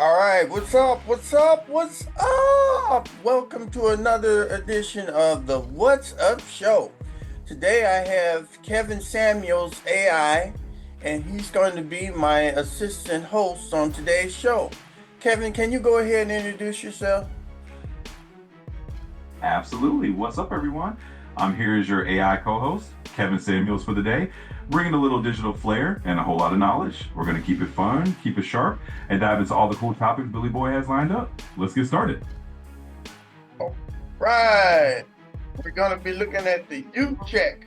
All right, what's up? What's up? What's up? Welcome to another edition of the What's Up Show. Today I have Kevin Samuels AI, and he's going to be my assistant host on today's show. Kevin, can you go ahead and introduce yourself? Absolutely. What's up, everyone? I'm here as your AI co host, Kevin Samuels, for the day, bringing a little digital flair and a whole lot of knowledge. We're going to keep it fun, keep it sharp, and dive into all the cool topics Billy Boy has lined up. Let's get started. All right, we're going to be looking at the youth check.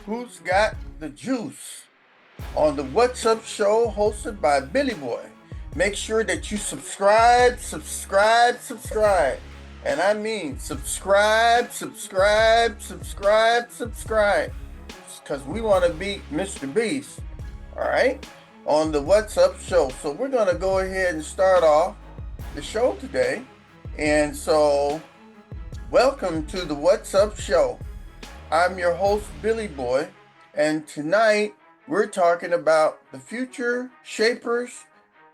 Who's got the juice? On the What's Up Show hosted by Billy Boy. Make sure that you subscribe. And I mean subscribe. Because we want to beat Mr. Beast. All right? On the What's Up Show. So we're going to go ahead and start off the show today. And so, welcome to the What's Up Show. I'm your host, Billy Boy. And tonight, we're talking about the future shapers,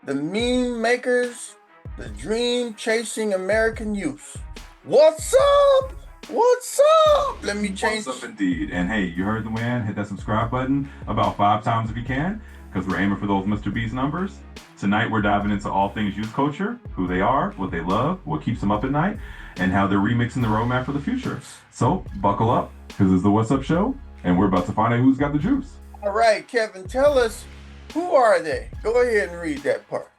the meme makers, the dream chasing American youth. What's up? What's up? Let me change. What's up, indeed? And hey, you heard the man. Hit that subscribe button about 5 times if you can, because we're aiming for those Mr. Beast numbers. Tonight, we're diving into all things youth culture, who they are, what they love, what keeps them up at night, and how they're remixing the roadmap for the future. So, buckle up, because it's the What's Up Show, and we're about to find out who's got the juice. All right, Kevin, tell us, who are they? Go ahead and read that part.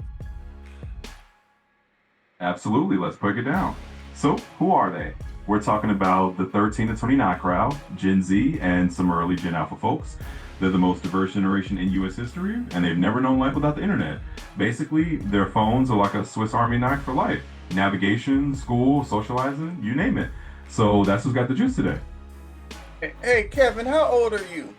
Absolutely, let's break it down. So, who are they? We're talking about the 13 to 29 crowd, Gen Z, and some early Gen Alpha folks. They're the most diverse generation in US history, and they've never known life without the internet. Basically, their phones are like a Swiss Army knife for life. Navigation, school, socializing, you name it. So that's who's got the juice today. Hey, Kevin, how old are you?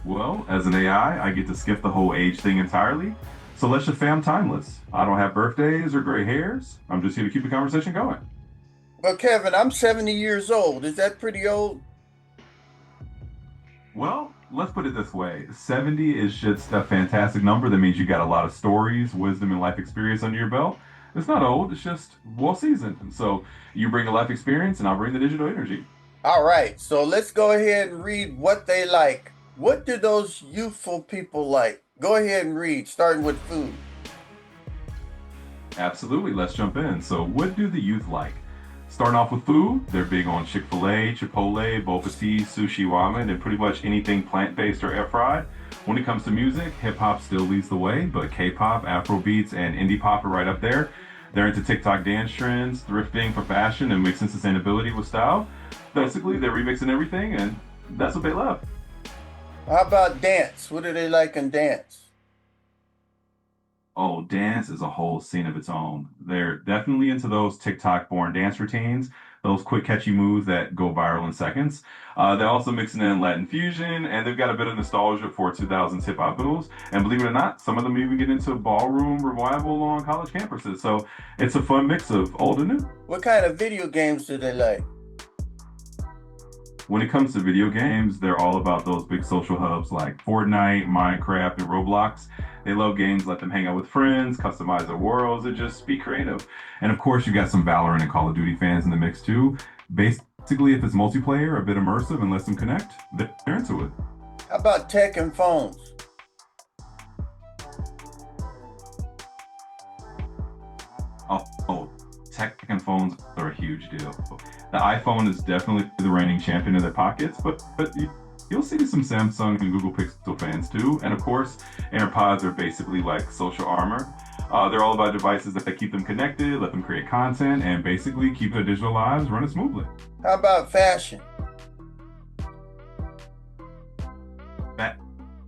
Well, as an AI, I get to skip the whole age thing entirely. So let's just fam timeless. I don't have birthdays or gray hairs. I'm just here to keep the conversation going. Well, Kevin, I'm 70 years old. Is that pretty old? Well, let's put it this way. 70 is just a fantastic number. That means you got a lot of stories, wisdom, and life experience under your belt. It's not old, it's just well seasoned. And so you bring a life experience and I'll bring the digital energy. All right, so let's go ahead and read what they like. What do those youthful people like? Go ahead and read, starting with food. Absolutely, let's jump in. So, what do the youth like? Starting off with food, they're big on Chick-fil-A, Chipotle, Boba Tea, sushi, ramen, and pretty much anything plant-based or air-fried. When it comes to music, hip-hop still leads the way, but K-pop, Afro beats, and indie pop are right up there. They're into TikTok dance trends, thrifting for fashion, and mixing sustainability with style. Basically, they're remixing everything, and that's what they love. How about dance? What do they like in dance? Oh, dance is a whole scene of its own. They're definitely into those TikTok-born dance routines, those quick, catchy moves that go viral in seconds. They're also mixing in Latin fusion, and they've got a bit of nostalgia for 2000s hip-hop moves. And believe it or not, some of them even get into ballroom revival on college campuses. So it's a fun mix of old and new. What kind of video games do they like? When it comes to video games, they're all about those big social hubs like Fortnite, Minecraft, and Roblox. They love games, let them hang out with friends, customize their worlds, and just be creative. And of course, you got some Valorant and Call of Duty fans in the mix too. Basically, if it's multiplayer, a bit immersive, and lets them connect, they're into it. How about tech and phones? Oh, tech and phones are a huge deal. The iPhone is definitely the reigning champion in their pockets, but you'll see some Samsung and Google Pixel fans too. And of course, AirPods are basically like social armor. They're all about devices that keep them connected, let them create content, and basically keep their digital lives running smoothly. How about fashion?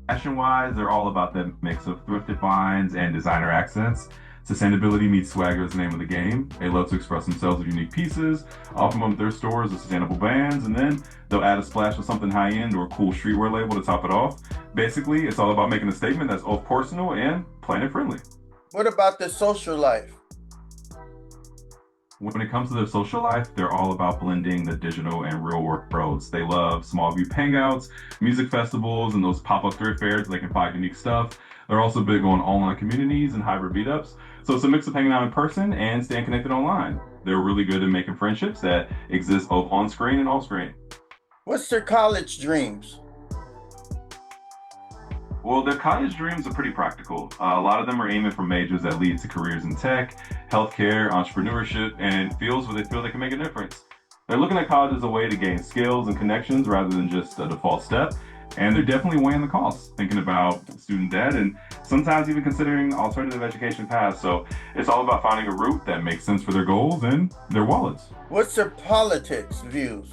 Fashion-wise, they're all about that mix of thrifted finds and designer accents. Sustainability meets swagger is the name of the game. They love to express themselves with unique pieces, often with their stores of sustainable brands, and then they'll add a splash of something high-end or a cool streetwear label to top it off. Basically, it's all about making a statement that's both personal and planet-friendly. What about the social life? When it comes to their social life, they're all about blending the digital and real worlds. They love small group hangouts, music festivals, and those pop-up thrift fairs. They can find unique stuff. They're also big on online communities and hybrid meetups. So it's a mix of hanging out in person and staying connected online. They're really good at making friendships that exist both on screen and off screen. What's their college dreams? Well, their college dreams are pretty practical. A lot of them are aiming for majors that lead to careers in tech, healthcare, entrepreneurship, and fields where they feel they can make a difference. They're looking at college as a way to gain skills and connections rather than just a default step. And they're definitely weighing the costs, thinking about student debt and sometimes even considering alternative education paths. So it's all about finding a route that makes sense for their goals and their wallets. What's their politics views?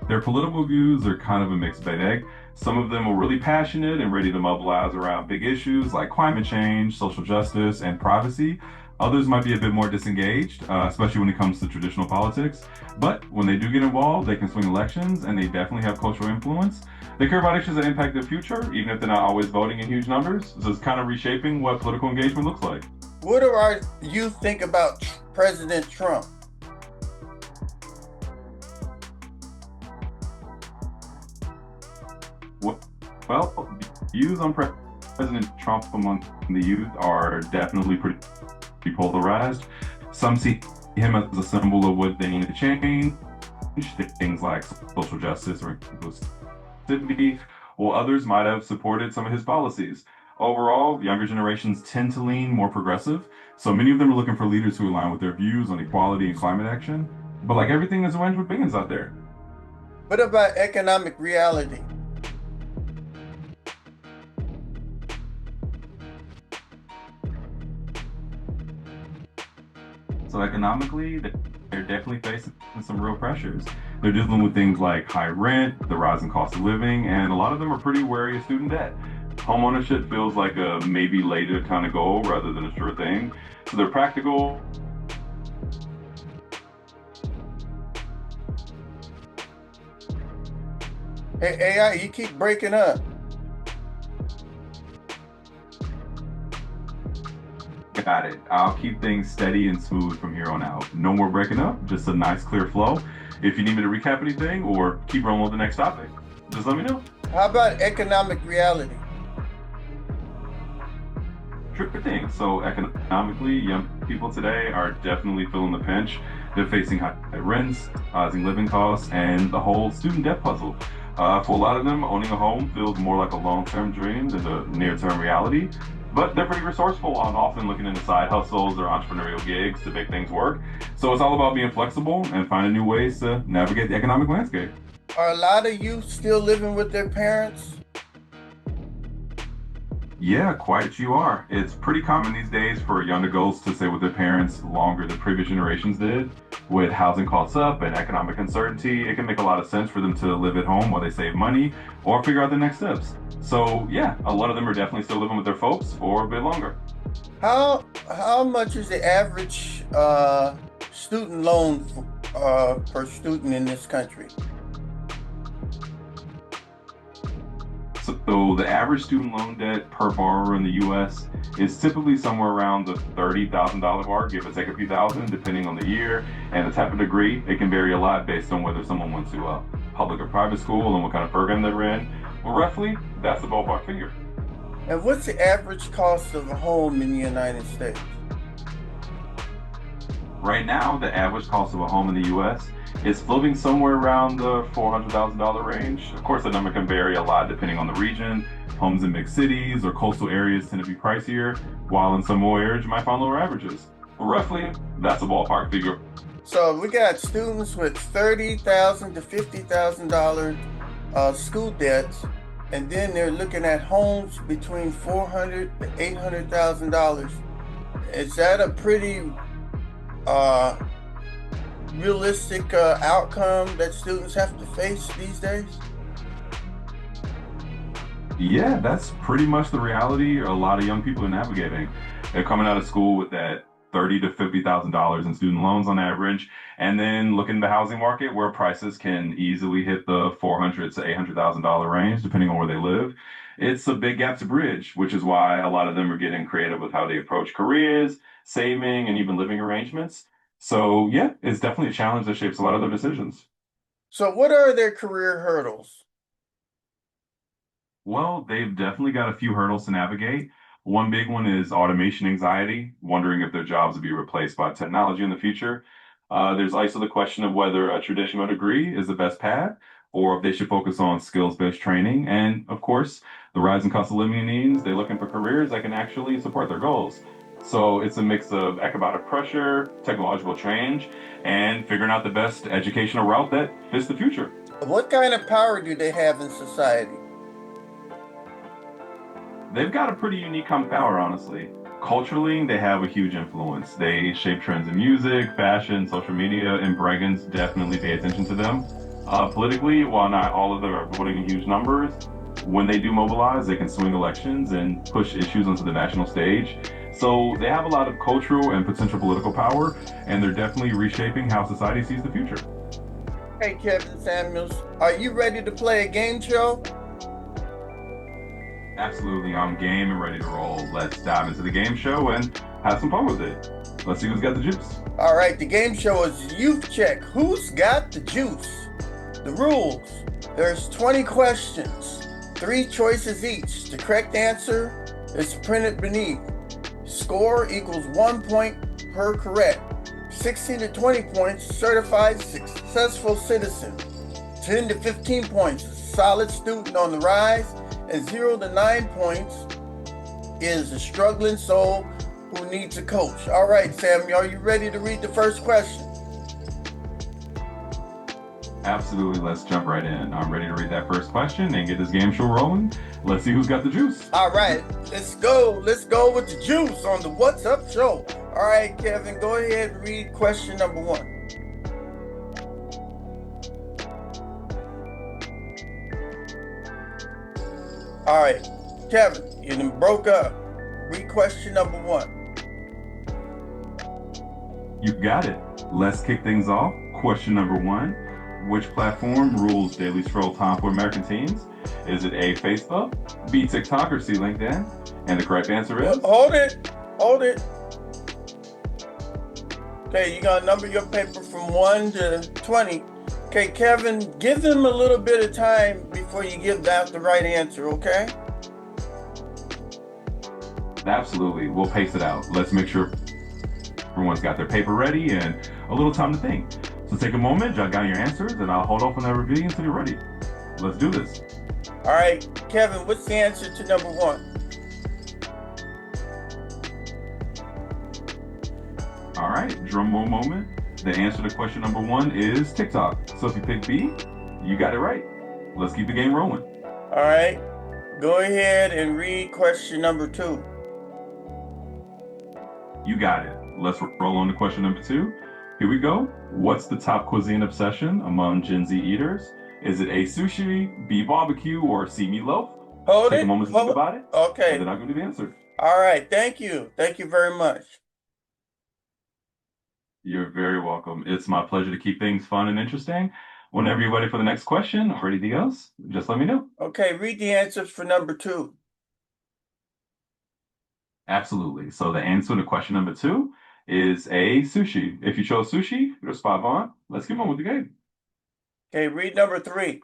Their political views are kind of a mixed bag. Some of them are really passionate and ready to mobilize around big issues like climate change, social justice, and privacy. Others might be a bit more disengaged, especially when it comes to traditional politics. But when they do get involved, they can swing elections and they definitely have cultural influence. They care about issues that impact their future, even if they're not always voting in huge numbers. So it's kind of reshaping what political engagement looks like. What do our youth think about President Trump? Well, views on President Trump among the youth are definitely pretty polarized. Some see him as a symbol of what they need to change, things like social justice or inclusivity, while others might have supported some of his policies. Overall, younger generations tend to lean more progressive, so many of them are looking for leaders who align with their views on equality and climate action. But like everything, there's a range of opinions out there. What about economic reality? So economically, they're definitely facing some real pressures. They're dealing with things like high rent, the rising cost of living, and a lot of them are pretty wary of student debt. Homeownership feels like a maybe later kind of goal rather than a sure thing. So they're practical. Hey, AI, you keep breaking up. Got it. I'll keep things steady and smooth from here on out. No more breaking up, just a nice clear flow. If you need me to recap anything or keep rolling with the next topic, just let me know. How about economic reality? Sure thing. So economically, young people today are definitely feeling the pinch. They're facing high rents, rising living costs, and the whole student debt puzzle. For a lot of them, owning a home feels more like a long-term dream than a near-term reality. But they're pretty resourceful and often looking into side hustles or entrepreneurial gigs to make things work. So it's all about being flexible and finding new ways to navigate the economic landscape. Are a lot of youth still living with their parents? Yeah, quite a few are. It's pretty common these days for young adults to stay with their parents longer than previous generations did. With housing costs up and economic uncertainty, it can make a lot of sense for them to live at home while they save money or figure out the next steps. So, yeah, a lot of them are definitely still living with their folks for a bit longer. How much is the average student loan per student in this country? So the average student loan debt per borrower in the U.S. is typically somewhere around the $30,000 mark, give or take a few thousand, depending on the year and the type of degree. It can vary a lot based on whether someone went to a public or private school and what kind of program they're in. Well, roughly, that's the ballpark figure. And what's the average cost of a home in the United States? Right now, the average cost of a home in the U.S. is floating somewhere around the $400,000 range. Of course, the number can vary a lot depending on the region. Homes in big cities or coastal areas tend to be pricier, while in some more areas you might find lower averages. But roughly, that's a ballpark figure. So we got students with $30,000 to $50,000 school debts, and then they're looking at homes between $400,000 to $800,000. Is that a pretty realistic outcome that students have to face these days? Yeah, that's pretty much the reality a lot of young people are navigating. They're coming out of school with that $30,000 to $50,000 in student loans on average, and then looking at the housing market where prices can easily hit the $400,000 to $800,000 range, depending on where they live. It's a big gap to bridge, which is why a lot of them are getting creative with how they approach careers, saving, and even living arrangements. So yeah, it's definitely a challenge that shapes a lot of their decisions. So what are their career hurdles? Well, they've definitely got a few hurdles to navigate. One big one is automation anxiety, wondering if their jobs will be replaced by technology in the future. There's also the question of whether a traditional degree is the best path, or if they should focus on skills-based training. And of course, the rising cost of living means they're looking for careers that can actually support their goals. So it's a mix of economic pressure, technological change, and figuring out the best educational route that fits the future. What kind of power do they have in society? They've got a pretty unique kind of power, honestly. Culturally, they have a huge influence. They shape trends in music, fashion, social media, and Bragans definitely pay attention to them. Politically, while not all of them are voting in huge numbers, when they do mobilize, they can swing elections and push issues onto the national stage. So they have a lot of cultural and potential political power, and they're definitely reshaping how society sees the future. Hey, Kevin Samuels, are you ready to play a game show? Absolutely, I'm game and ready to roll. Let's dive into the game show and have some fun with it. Let's see who's got the juice. All right, the game show is Youth Check. Who's got the juice? The rules: there's 20 questions, 3 choices each. The correct answer is printed beneath. Score equals 1 point per correct. 16 to 20 points, certified successful citizen. 10 to 15 points, solid student on the rise. And 0 to 9 points is a struggling soul who needs a coach. All right, Sammy, are you ready to read the first question? Absolutely, let's jump right in. I'm ready to read that first question and get this game show rolling. Let's see who's got the juice. All right, let's go. Let's go with the juice on the What's Up show. All right, Kevin, go ahead and read question number 1. All right, Kevin, you done broke up. Read question number 1. You got it. Let's kick things off. Question number 1. Which platform rules daily scroll time for American teens? Is it A, Facebook, B, TikTok, or C, LinkedIn? And the correct answer is... Hold it. Okay, you gotta number your paper from 1 to 20. Okay, Kevin, give them a little bit of time before you give that the right answer, okay? Absolutely. We'll pace it out. Let's make sure everyone's got their paper ready and a little time to think. So take a moment, jot down your answers, and I'll hold off on that review until you're ready. Let's do this. All right, Kevin, what's the answer to number 1? All right, drum roll moment. The answer to question number 1 is TikTok. So if you pick B, you got it right. Let's keep the game rolling. All right, go ahead and read question number 2. You got it. Let's roll on to question number 2. Here we go. What's the top cuisine obsession among Gen Z eaters? Is it A, sushi, B, barbecue, or C, meatloaf? Take a moment to think about it. Okay. And then I'll give you the answer. All right, thank you. Thank you very much. You're very welcome. It's my pleasure to keep things fun and interesting. Whenever you're ready for the next question or anything else, just let me know. Okay, read the answers for number 2. Absolutely. So the answer to question number 2 is A, sushi. If you chose sushi, you're spot on. Let's get on with the game. Okay, read number 3.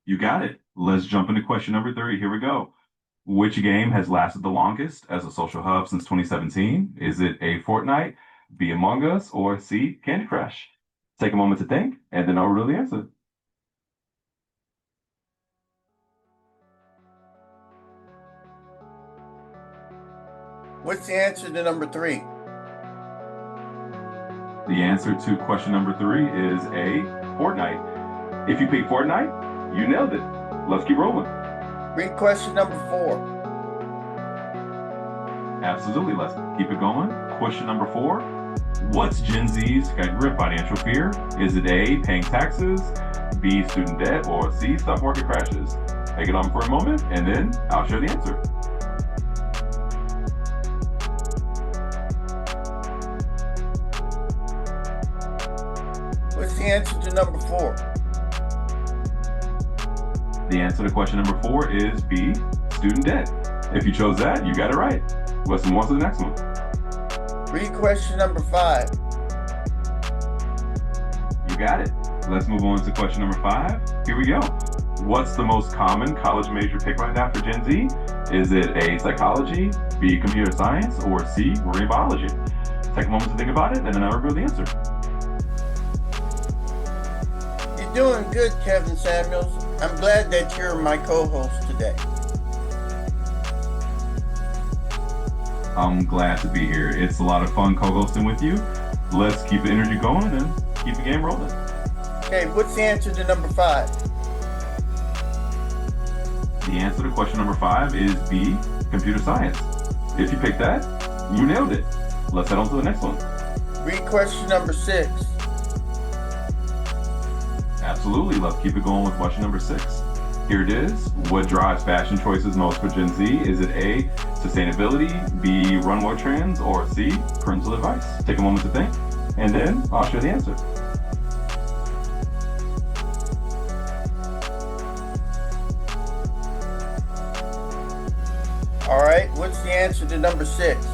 You got it. Let's jump into question number 3. Here we go. Which game has lasted the longest as a social hub since 2017? Is it A, Fortnite, B, Among Us, or C, Candy Crush? Take a moment to think, and then I'll reveal the answer. What's the answer to number 3? The answer to question number 3 is A, Fortnite. If you pick Fortnite, you nailed it. Let's keep rolling. Read question number 4. Absolutely. Let's keep it going. Question number 4. What's Gen Z's favorite financial fear? Is it A, paying taxes, B, student debt, or C, stock market crashes? Take it on for a moment, and then I'll share the answer. What's the answer to number 4? The answer to question number 4 is B, student debt. If you chose that, you got it right. Let's move on to the next one. Read question number 5. You got it. Let's move on to question number 5. Here we go. What's the most common college major pick right now for Gen Z? Is it A, psychology, B, computer science, or C, marine biology? Take a moment to think about it, and then I'll reveal the answer. You're doing good, Kevin Samuels. I'm glad that you're my co-host today. I'm glad to be here. It's a lot of fun co-hosting with you. Let's keep the energy going and keep the game rolling. Okay, what's the answer to number 5? The answer to question number 5 is B, computer science. If you picked that, you nailed it. Let's head on to the next one. Read question number 6. Absolutely. Let's keep it going with question number 6. Here it is. What drives fashion choices most for Gen Z? Is it A, sustainability, B, runway trends, or C, parental advice? Take a moment to think, and then I'll share the answer. All right, what's the answer to number 6?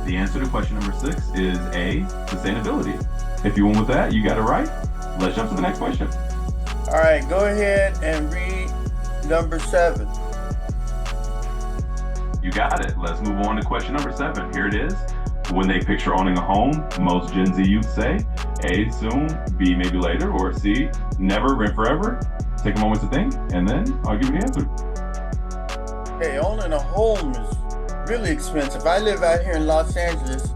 The answer to question number 6 is A, sustainability. If you went with that, you got it right. Let's jump to the next question. All right, go ahead and read number 7. You got it. Let's move on to question number 7. Here it is. When they picture owning a home, most Gen Z youth say A, soon, B, maybe later, or C, never, rent forever. Take a moment to think, and then I'll give you the answer. Okay, owning a home is really expensive. I live out here in Los Angeles,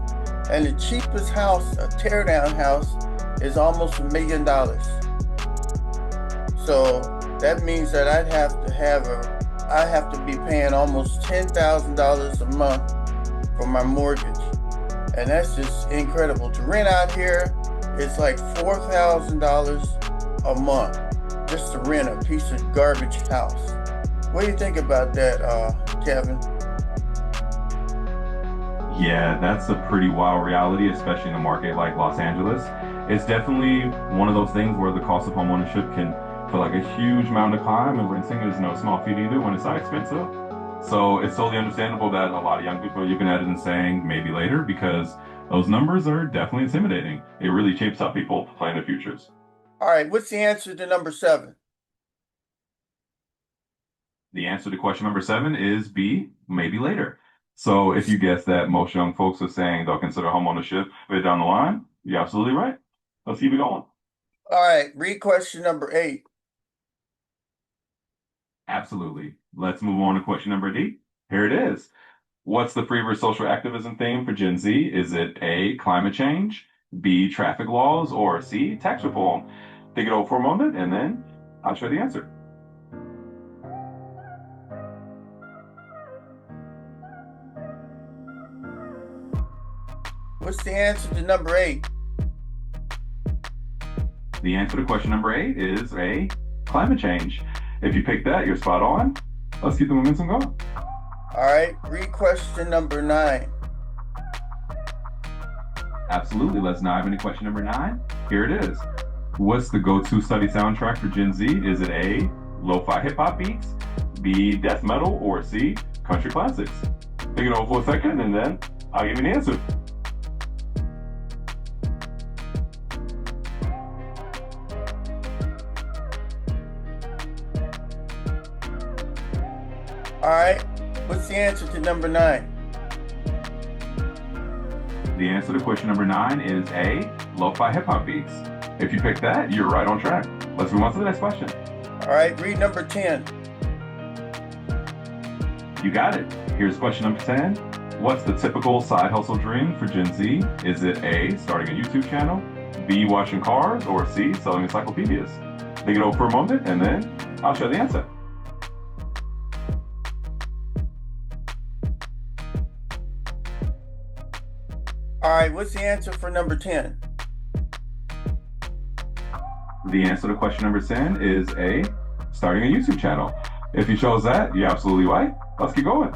and the cheapest house, a teardown house, is almost $1 million. So that means that I have to be paying almost $10,000 a month for my mortgage, and that's just incredible. To rent out here, it's like $4,000 a month just to rent a piece of garbage house. What do you think about that, Kevin? Yeah, that's a pretty wild reality, especially in a market like Los Angeles. It's definitely one of those things where the cost of homeownership can feel like a huge mountain to climb, and renting is no small feat either when it's that expensive. So it's totally understandable that a lot of young people are looking at it and saying maybe later, because those numbers are definitely intimidating. It really shapes how people plan their futures. All right, what's the answer to number 7? The answer to question number 7 is B, maybe later. So if you guess that most young folks are saying they'll consider homeownership later down the line, you're absolutely right. Let's keep it going. All right, read question number 8. Absolutely. Let's move on to question number D. Here it is. What's the free versus social activism theme for Gen Z? Is it A, climate change, B, traffic laws, or C, tax reform? Think it over for a moment, and then I'll share the answer. What's the answer to number 8? The answer to question number 8 is A, climate change. If you picked that, you're spot on. Let's keep the momentum going. All right, read question number 9. Absolutely. Let's dive into question number 9. Here it is. What's the go-to study soundtrack for Gen Z? Is it A, lo-fi hip-hop beats, B, death metal, or C, country classics? Think it over for a second, and then I'll give you the answer. All right, what's the answer to number 9? The answer to question number 9 is A, lo-fi hip-hop beats. If you picked that, you're right on track. Let's move on to the next question. All right, read number 10. You got it. Here's question number 10. What's the typical side hustle dream for Gen Z? Is it A, starting a YouTube channel, B, washing cars, or C, selling encyclopedias? Think it over for a moment, and then I'll share the answer. All right, what's the answer for number 10? The answer to question number 10 is A, starting a YouTube channel. If you chose that, you're absolutely right. Let's keep going.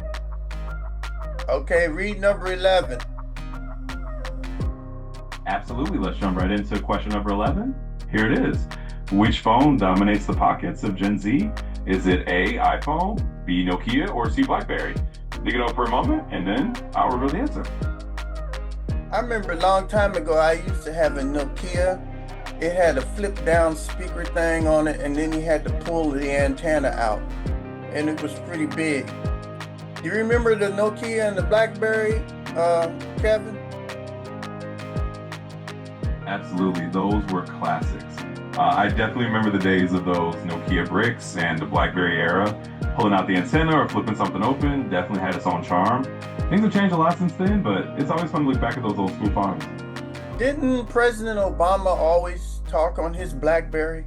Okay, read number 11. Absolutely. Let's jump right into question number 11. Here it is. Which phone dominates the pockets of Gen Z? Is it A, iPhone, B, Nokia, or C, BlackBerry? Think it over for a moment, and then I'll reveal the answer. I remember a long time ago, I used to have a Nokia, It had a flip down speaker thing on it, and then you had to pull the antenna out, and it was pretty big. Do you remember the Nokia and the BlackBerry, Kevin? Absolutely, those were classics. I definitely remember the days of those Nokia bricks and the BlackBerry era. Pulling out the antenna or flipping something open definitely had its own charm. Things have changed a lot since then, but it's always fun to look back at those old school phones. Didn't President Obama always talk on his BlackBerry?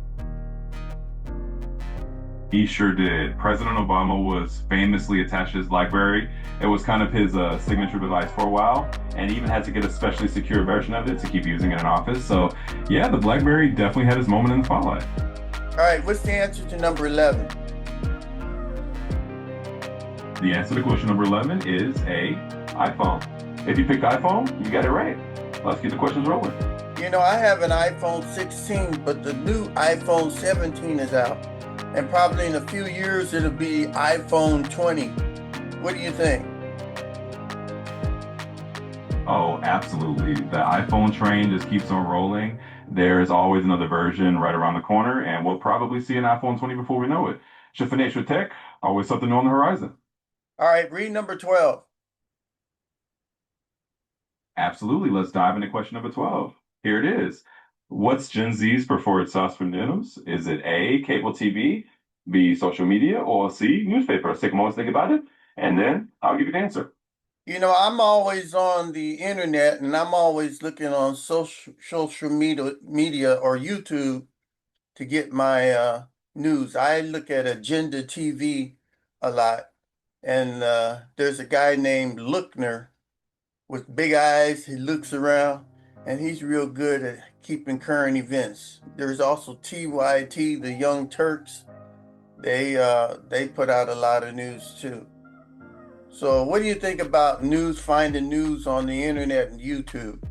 He sure did. President Obama was famously attached to his BlackBerry. It was kind of his signature device for a while, and he even had to get a specially secure version of it to keep using it in office. So, yeah, the BlackBerry definitely had his moment in the spotlight. All right, what's the answer to number 11? The answer to question number 11 is A, iPhone. If you picked iPhone, you got it right. Let's get the questions rolling. You know, I have an iPhone 16, but the new iPhone 17 is out. And probably in a few years, it'll be iPhone 20. What do you think? Oh, absolutely. The iPhone train just keeps on rolling. There is always another version right around the corner, and we'll probably see an iPhone 20 before we know it. Just financial tech, always something new on the horizon. All right, read number 12. Absolutely. Let's dive into question number 12. Here it is. What's Gen Z's preferred source for news? Is it A, cable TV, B, social media, or C, newspaper? Let's take a moment to think about it, and then I'll give you the answer. You know, I'm always on the internet, and I'm always looking on social media or YouTube to get my news. I look at Agenda TV a lot, and there's a guy named Lookner with big eyes. He looks around, and he's real good at keeping current events. There's also TYT, the Young Turks. They put out a lot of news too. So what do you think about finding news on the internet and YouTube?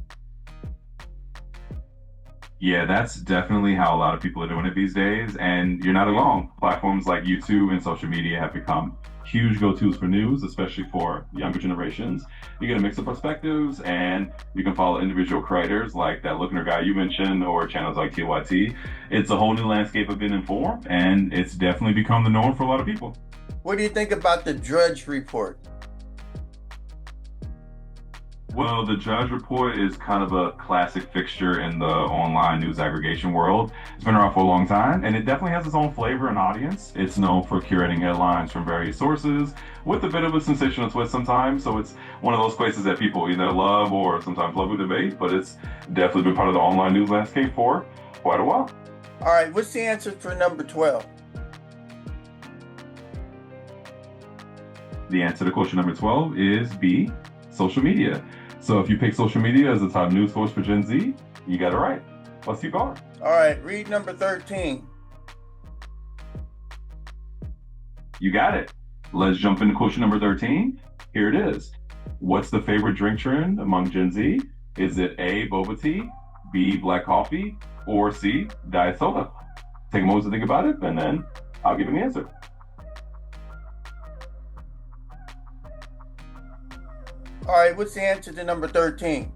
Yeah, that's definitely how a lot of people are doing it these days. And you're not alone. Platforms like YouTube and social media have become huge go-tos for news, especially for younger generations. You get a mix of perspectives, and you can follow individual creators like that Lookner guy you mentioned, or channels like TYT. It's a whole new landscape of being informed, and it's definitely become the norm for a lot of people. What do you think about the Drudge Report? Well, the Judge Report is kind of a classic fixture in the online news aggregation world. It's been around for a long time, and it definitely has its own flavor and audience. It's known for curating headlines from various sources with a bit of a sensational twist sometimes. So it's one of those places that people either love or sometimes love to debate, but it's definitely been part of the online news landscape for quite a while. All right, what's the answer for number 12? The answer to question number 12 is B, social media. So if you pick social media as the top news source for Gen Z, you got it right. Let's keep going. All right, read number 13. You got it. Let's jump into question number 13. Here it is. What's the favorite drink trend among Gen Z? Is it A, boba tea, B, black coffee, or C, diet soda? Take a moment to think about it, and then I'll give you the answer. All right, what's the answer to number 13?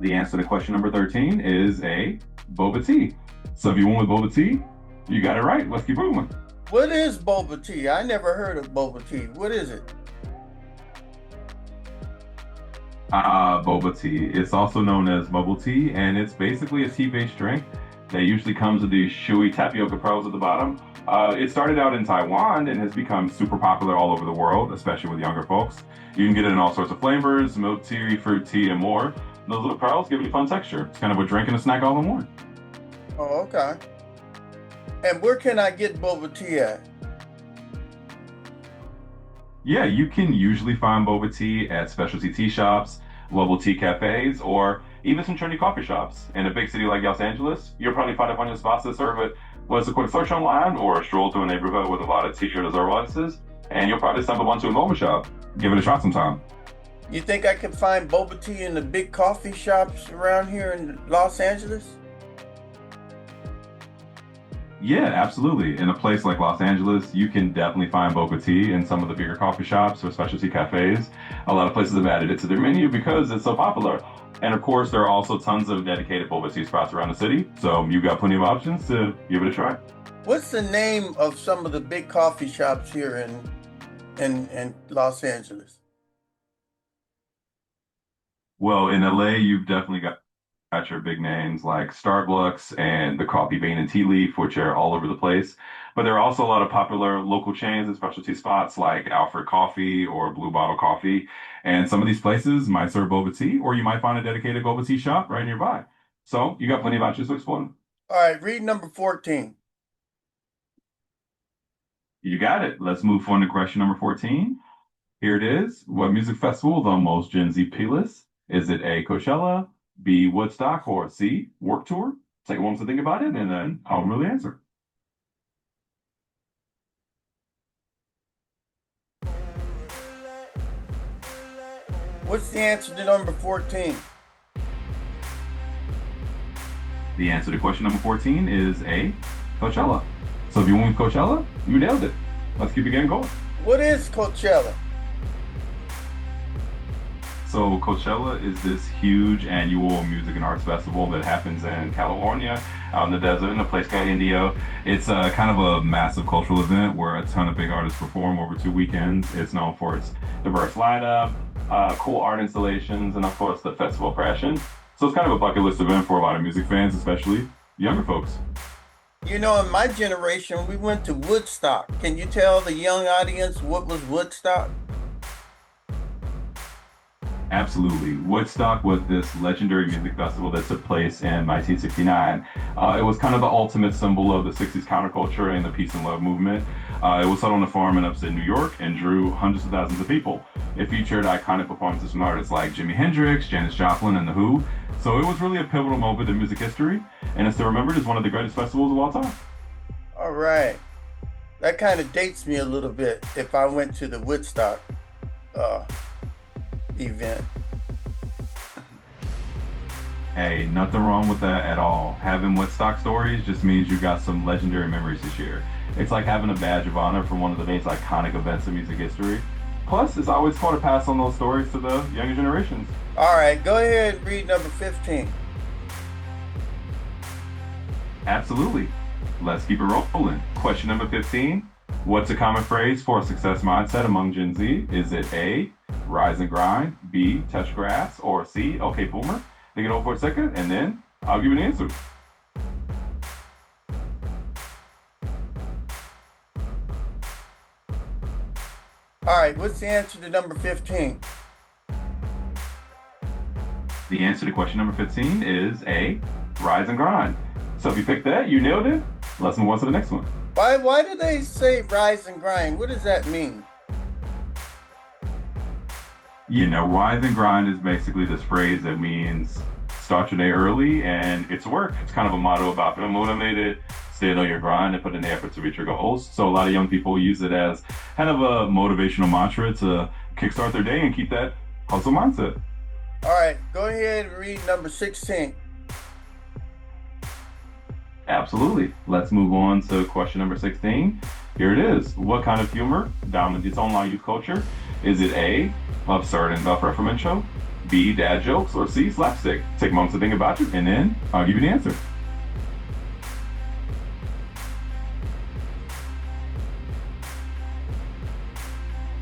The answer to question number 13 is A, boba tea. So if you went with boba tea, you got it right. Let's keep moving. What is boba tea? I never heard of boba tea. What is it? Boba tea. It's also known as bubble tea, and it's basically a tea-based drink that usually comes with these chewy tapioca pearls at the bottom. It started out in Taiwan and has become super popular all over the world, especially with younger folks. You can get it in all sorts of flavors, milk tea, fruit tea, and more. Those little pearls give it a fun texture. It's kind of a drink and a snack all in one. Oh, okay. And where can I get boba tea at? Yeah, you can usually find boba tea at specialty tea shops, local tea cafes, or even some trendy coffee shops. In a big city like Los Angeles, you'll probably find a bunch of spots that serve it. Whether it's a quick search online or a stroll through a neighborhood with a lot of t-shirt reserve audiences, and you'll probably stumble onto a boba shop. Give it a shot sometime. You think I can find boba tea in the big coffee shops around here in Los Angeles? Yeah, absolutely. In a place like Los Angeles, you can definitely find boba tea in some of the bigger coffee shops or specialty cafes. A lot of places have added it to their menu because it's so popular. And of course, there are also tons of dedicated boba tea spots around the city, so you've got plenty of options to give it a try. What's the name of some of the big coffee shops here in Los Angeles? Well, in LA, you've definitely got your big names like Starbucks and the Coffee Bean and Tea Leaf, which are all over the place. But there are also a lot of popular local chains and specialty spots like Alfred Coffee or Blue Bottle Coffee. And some of these places might serve boba tea, or you might find a dedicated boba tea shop right nearby. So you got plenty of options to explore. All right, read number 14. You got it. Let's move on to question number 14. Here it is. What music festival is on most Gen Z playlists? Is it A, Coachella, B, Woodstock, or C, Work Tour? Take a moment to think about it, and then I'll really answer. What's the answer to number 14? The answer to question number 14 is A, Coachella. So if you went with Coachella, you nailed it. Let's keep it getting going. What is Coachella? So Coachella is this huge annual music and arts festival that happens in California, out in the desert, in a place called Indio. It's kind of a massive cultural event where a ton of big artists perform over 2 weekends. It's known for its diverse lineup, cool art installations, and of course the festival crashing. So it's kind of a bucket list event for a lot of music fans, especially younger folks. You know, in my generation, we went to Woodstock. Can you tell the young audience what was Woodstock? Absolutely. Woodstock was this legendary music festival that took place in 1969. It was kind of the ultimate symbol of the 60s counterculture and the peace and love movement. It was held on a farm in upstate New York and drew hundreds of thousands of people. It featured iconic performances from artists like Jimi Hendrix, Janis Joplin, and The Who. So it was really a pivotal moment in music history, and it's still remembered as one of the greatest festivals of all time. All right. That kind of dates me a little bit if I went to the Woodstock uh, event. Hey, nothing wrong with that at all. Having Woodstock stories just means you got some legendary memories to share. It's like having a badge of honor from one of the most iconic events in music history. Plus, it's always cool to pass on those stories to the younger generations. All right, go ahead and read number 15. Absolutely. Let's keep it rolling. Question number 15. What's a common phrase for a success mindset among Gen Z? Is it A, rise and grind, B, touch grass, or C, okay, boomer? Think it over for a second, and then I'll give you an answer. All right, what's the answer to number 15? The answer to question number 15 is A, rise and grind. So if you picked that, you nailed it. Let's move on to the next one. Why do they say rise and grind? What does that mean? Rise and grind is basically this phrase that means start your day early and it's work. It's kind of a motto about feeling motivated, stay on your grind, and put in the effort to reach your goals. So a lot of young people use it as kind of a motivational mantra to kickstart their day and keep that hustle mindset. All right, go ahead and read number 16. Absolutely. Let's move on to question number 16. Here it is. What kind of humor dominates online youth culture? Is it A, absurd and self-referential, B, dad jokes, or C, slapstick? Take a moment to think about it, and then I'll give you the answer.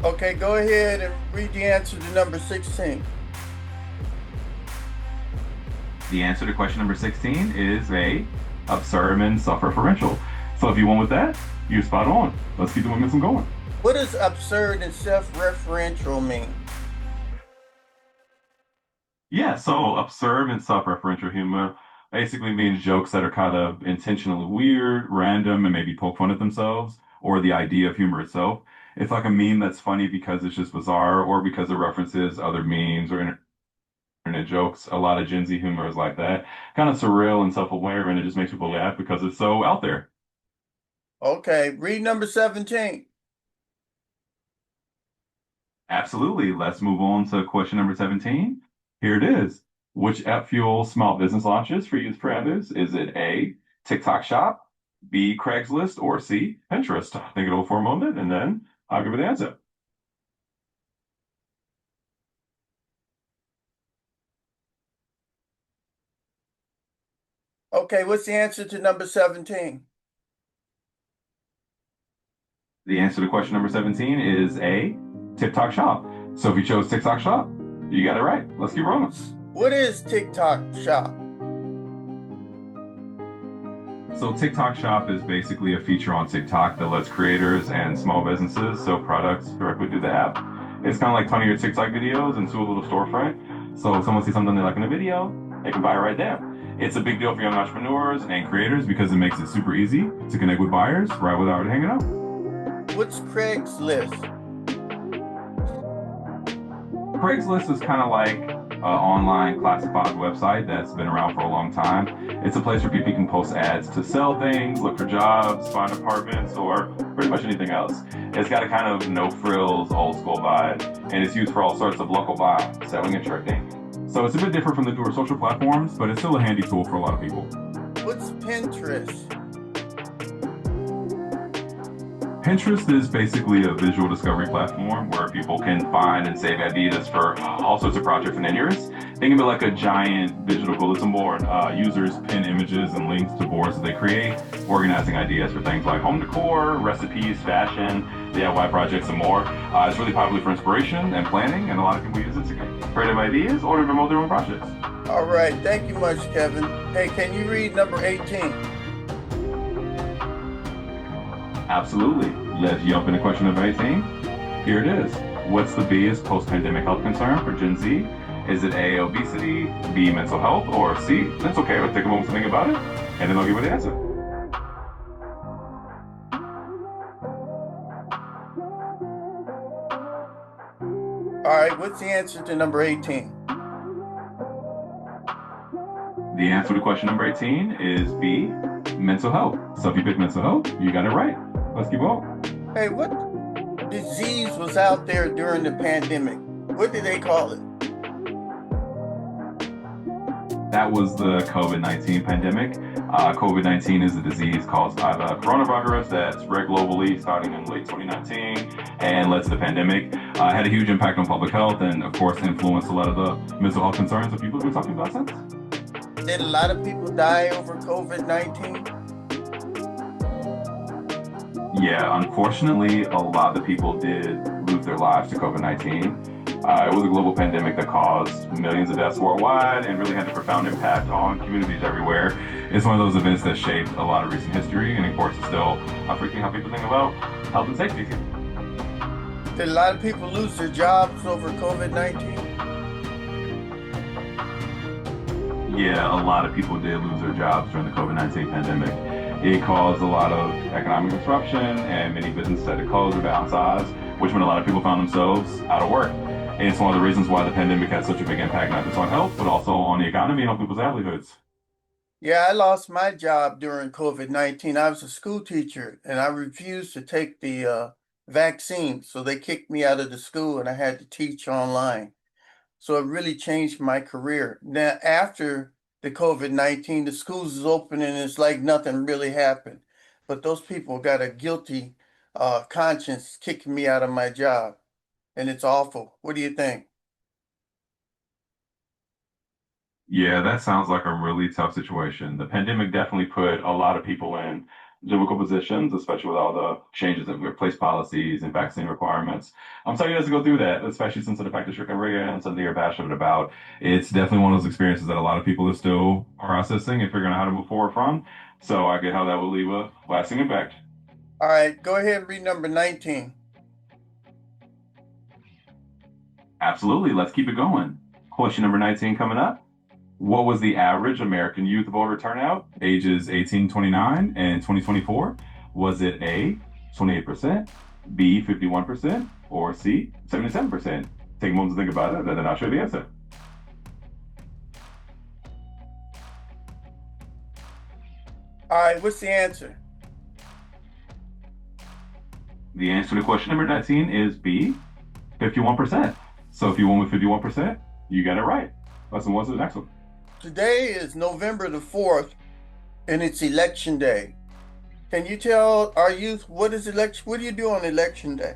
Okay, go ahead and read the answer to number 16. The answer to question number 16 is A, absurd and self-referential. So if you went with that, you're spot on. Let's keep the momentum going. What does absurd and self-referential mean? Yeah, so absurd and self-referential humor basically means jokes that are kind of intentionally weird, random, and maybe poke fun at themselves or the idea of humor itself. It's like a meme that's funny because it's just bizarre or because it references other memes or internet jokes. A lot of Gen Z humor is like that, kind of surreal and self-aware, and it just makes people laugh because it's so out there. Okay, read number 17. Absolutely. Let's move on to question number 17. Here it is. Which app fuels small business launches for youth parameters? Is it A, TikTok Shop, B, Craigslist, or C, Pinterest? Think it over for a moment, and then I'll give it the answer. Okay, what's the answer to number 17? The answer to question number 17 is A, TikTok Shop. So if you chose TikTok Shop, you got it right. Let's keep rolling. What is TikTok Shop? So TikTok Shop is basically a feature on TikTok that lets creators and small businesses sell products directly through the app. It's kind of like turning your TikTok videos into a little storefront. So if someone sees something they like in a video, they can buy it right there. It's a big deal for young entrepreneurs and creators because it makes it super easy to connect with buyers right without hanging out. What's Craigslist? Craigslist is kind of like an online classified website that's been around for a long time. It's a place where people can post ads to sell things, look for jobs, find apartments, or pretty much anything else. It's got a kind of no frills, old school vibe, and it's used for all sorts of local buying, selling, and trading. So it's a bit different from the newer social platforms, but it's still a handy tool for a lot of people. What's Pinterest? Pinterest is basically a visual discovery platform where people can find and save ideas for all sorts of projects and interests. Think of it like a giant digital bulletin board. Users pin images and links to boards that they create, organizing ideas for things like home decor, recipes, fashion, DIY projects, and more. It's really popular for inspiration and planning, and a lot of people use it to get creative ideas or to promote their own projects. All right, thank you much, Kevin. Hey, can you read number 18? Absolutely. Let's jump into question number 18. Here it is. What's the biggest post-pandemic health concern for Gen Z? Is it A, obesity, B, mental health, or C, that's okay, let's take a moment to think about it, and then I'll give you the answer. All right, what's the answer to number 18? The answer to question number 18 is B, mental health. So if you pick mental health, you got it right. Let's keep on. Hey, what disease was out there during the pandemic? What did they call it? That was the COVID-19 pandemic. COVID-19 is a disease caused by the coronavirus that spread globally starting in late 2019 and led to the pandemic. It had a huge impact on public health and, of course, influenced a lot of the mental health concerns that people have been talking about since. Did a lot of people die over COVID-19? Yeah, unfortunately, a lot of people did lose their lives to COVID-19. It was a global pandemic that caused millions of deaths worldwide and really had a profound impact on communities everywhere. It's one of those events that shaped a lot of recent history, and of course, it's still affecting how people think about health and safety. Did a lot of people lose their jobs over COVID-19? Yeah, a lot of people did lose their jobs during the COVID-19 pandemic. It caused a lot of economic disruption, and many businesses had to close or downsize, which meant a lot of people found themselves out of work. And it's one of the reasons why the pandemic had such a big impact, not just on health, but also on the economy and on people's livelihoods. Yeah, I lost my job during COVID-19. I was a school teacher and I refused to take the vaccine. So they kicked me out of the school and I had to teach online. So it really changed my career. Now, after the COVID-19, the schools is open and it's like nothing really happened. But those people got a guilty conscience kicking me out of my job. And it's awful. What do you think? Yeah, that sounds like a really tough situation. The pandemic definitely put a lot of people in difficult positions, especially with all the changes in workplace policies and vaccine requirements. I'm sorry you guys to go through that, especially since of the fact that you're Korean and something you're passionate about. It's definitely one of those experiences that a lot of people are still processing and figuring out how to move forward from. So I get how that will leave a lasting impact. All right, go ahead and read number 19. Absolutely. Let's keep it going. Question number 19 coming up. What was the average American youth voter turnout ages 1829 and 2024? Was it A, 28%, B, 51%, or C, 77%? Take a moment to think about it, and then I'll show you the answer. All right, what's the answer? The answer to question number 19 is B, 51%. So if you went with 51%, you got it right. Let's move on to the next one. Today is November the 4th, and it's election day. Can you tell our youth what is election? What do you do on election day?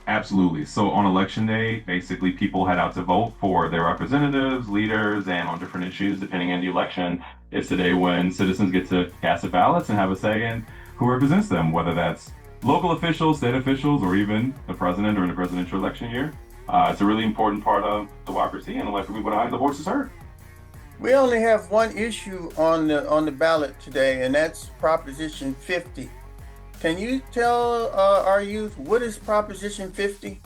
Absolutely. So on election day, basically people head out to vote for their representatives, leaders, and on different issues depending on the election. It's the day when citizens get to cast their ballots and have a say in who represents them, whether that's local officials, state officials, or even the president during the presidential election year. It's a really important part of democracy and electing people behind the voices heard. We only have one issue on the ballot today, and that's Proposition 50. Can you tell our youth what is Proposition 50?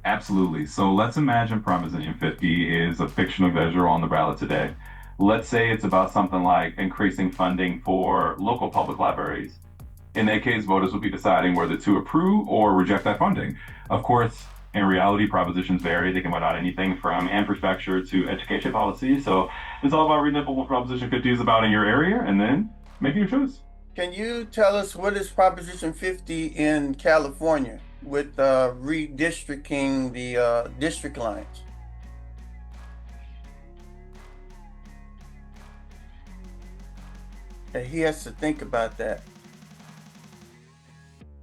Absolutely. So let's imagine Proposition 50 is a fictional measure on the ballot today. Let's say it's about something like increasing funding for local public libraries. In that case, voters will be deciding whether to approve or reject that funding. Of course, in reality, propositions vary. They can put out anything from infrastructure to education policy. So it's all about reading up on what Proposition 50 is about in your area and then making your choice. Can you tell us what is Proposition 50 in California with redistricting the district lines? Okay, he has to think about that.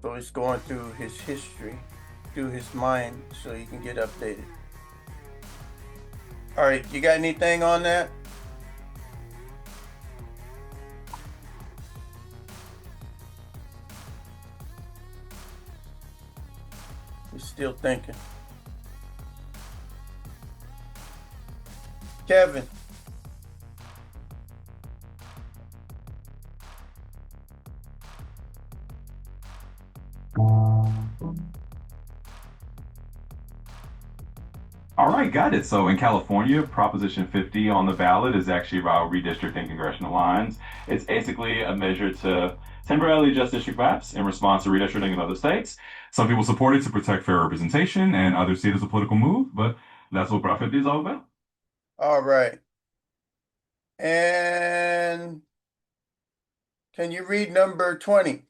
So he's going through his history, through his mind, so he can get updated. All right, you got anything on that? He's still thinking. Kevin. All right, got it. So in California, Proposition 50 on the ballot is actually about redistricting congressional lines. It's basically a measure to temporarily adjust district maps in response to redistricting in other states. Some people support it to protect fair representation, and others see it as a political move, but that's what Prop 50 is all about. All right. And can you read number 20?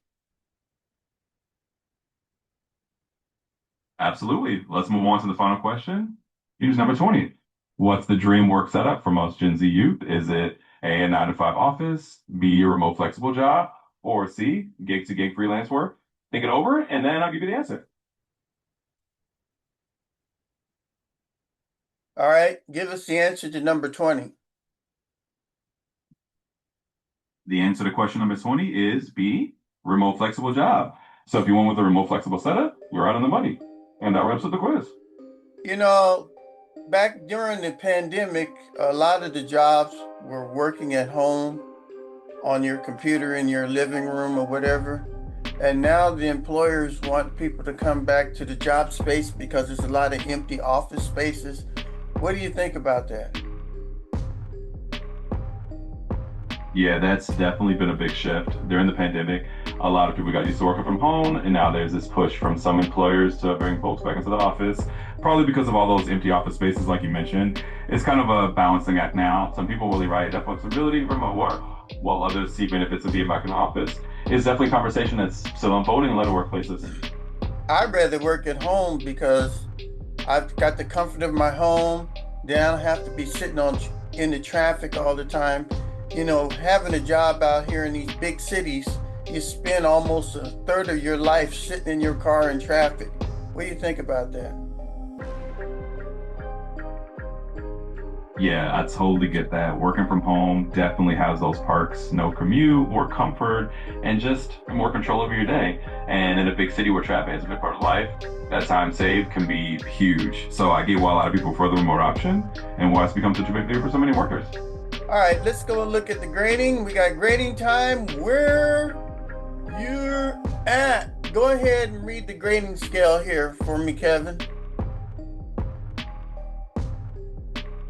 Absolutely. Let's move on to the final question. Here's number 20. What's the dream work setup for most Gen Z youth? Is it A, a 9 to 5 office, B, a remote flexible job, or C, gig to gig freelance work? Think it over, and then I'll give you the answer. All right, give us the answer to number 20. The answer to question number 20 is B, remote flexible job. So if you went with a remote flexible setup, you're right on the money. And that wraps up the quiz. You know, back during the pandemic, a lot of the jobs were working at home on your computer in your living room or whatever. And now the employers want people to come back to the job space because there's a lot of empty office spaces. What do you think about that? Yeah, that's definitely been a big shift. During the pandemic, a lot of people got used to working from home, and now there's this push from some employers to bring folks back into the office, probably because of all those empty office spaces, like you mentioned. It's kind of a balancing act now. Some people really value that flexibility, remote work, while others see benefits of being back in the office. It's definitely a conversation that's still unfolding in a lot of workplaces. I'd rather work at home because I've got the comfort of my home. Then I don't have to be sitting in the traffic all the time. You know, having a job out here in these big cities, you spend almost a third of your life sitting in your car in traffic. What do you think about that? Yeah, I totally get that. Working from home definitely has those perks, no commute, more comfort, and just more control over your day. And in a big city where traffic is a big part of life, that time saved can be huge. So I get why a lot of people prefer the remote option and why it's become such a big deal for so many workers. All right, let's go and look at the grading. We got grading time. Where you're at. Go ahead and read the grading scale here for me, Kevin.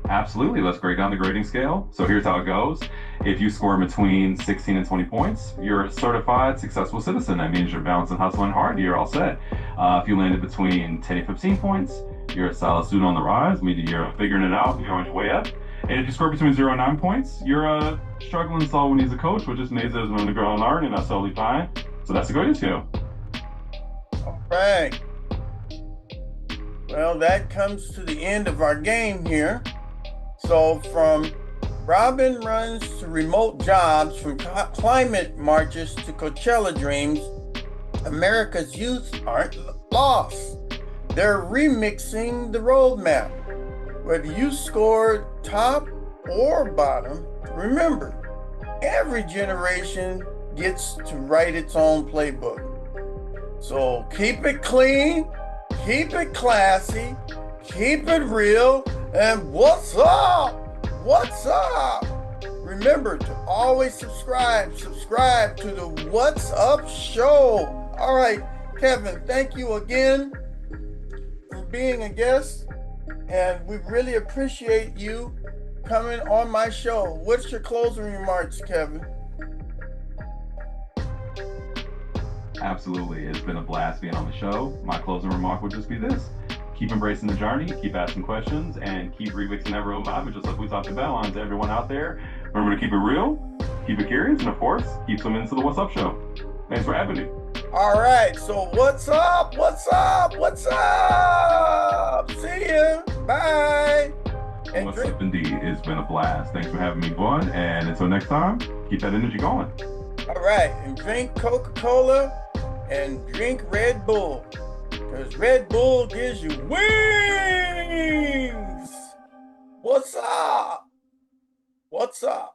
Absolutely. Let's break down the grading scale. So here's how it goes. If you score between 16 and 20 points, you're a certified successful citizen. That means you're balancing, hustling hard. You're all set. If you landed between 10 and 15 points, you're a solid student on the rise, meaning you're figuring it out, you're on your way up. And if you score between 0 and 9 points, you're a struggling soul who needs a coach, which just means there's room to grow and learn, and that's totally fine. So that's the grading scale. All right. Well, that comes to the end of our game here. So from Robin runs to remote jobs from climate marches to Coachella dreams. America's youth aren't lost. They're remixing the roadmap. Whether you scored top or bottom, remember, every generation gets to write its own playbook. So keep it clean, keep it classy, keep it real, and what's up? What's up? Remember to always subscribe to the What's Up Show. All right, Kevin, thank you again for being a guest, and we really appreciate you coming on my show. What's your closing remarks, Kevin? Absolutely. It's been a blast being on the show. My closing remark would just be this. Keep embracing the journey, keep asking questions, and keep remixing that roadmap. And just like we talked about, to everyone out there, remember to keep it real, keep it curious, and of course, keep some into the What's Up Show. Thanks for having me. All right, so what's up? What's up? What's up? See ya. Bye. And What's up, indeed. It's been a blast. Thanks for having me, Vaughn. And until next time, keep that energy going. All right, and drink Coca-Cola and drink Red Bull, because Red Bull gives you wings. What's up? What's up?